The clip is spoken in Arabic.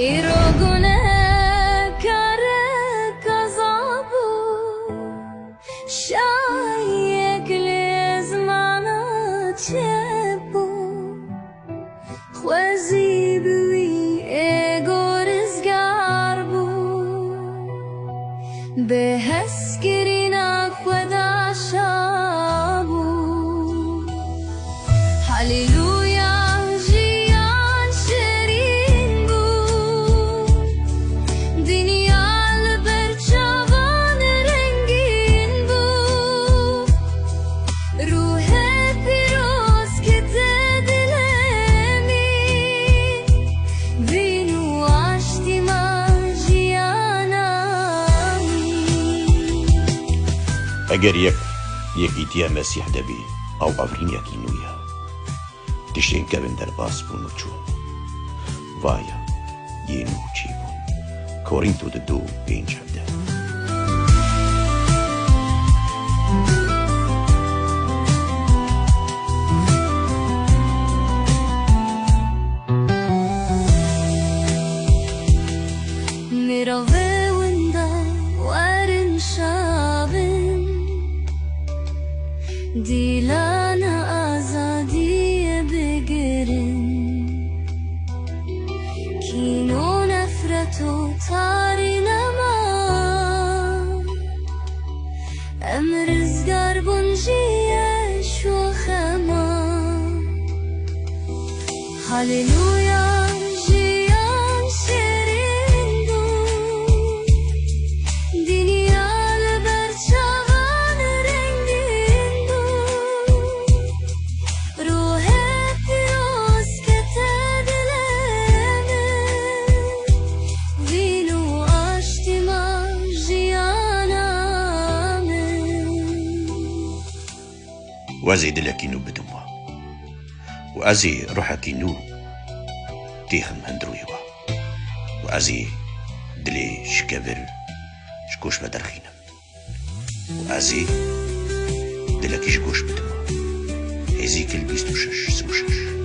ایروگونه کاره کذابو شایک لیزمانا چپو خوزی بوی اگورزگار بو به هسکرینا خدا شابو هلیلویا جیان شیرین بو دنیا لبرچاوان رنگین بو روح پیروز که دلمی وینو آشتی من جیانمی اگر یەکیتیە مەسیح دەبی ئەو ئەڤرینیەکی نوویە تشتێن کەون دەرباس بوون و چوون وایە یێن و چی بوون کۆڕینتۆ ددۆ و پێنج هەفتە میراوێوندا وارن شابن دیلانە ئازادیە بگرن کین و نەفرەت و تاری نەما ئەم ڕزگار بوون ژیە شۆخەما هەلێلویا ژیان شیرین بوو دنیا لەبەرچاوان رەنگین بوو ڕۆحێ پیرۆز کەتە دڵێمە وین و ئاشتیما ژیانامە وازێ دلەکی نوو بدموە و ئەزێ ڕوحەکی نوو تێخم هەندڕوویەوە و ئەزێ دلێ شکەڤر شکۆش بە دەرخینم و ئەزێ دلەکیش گۆش بدموە هێزیکل 26 36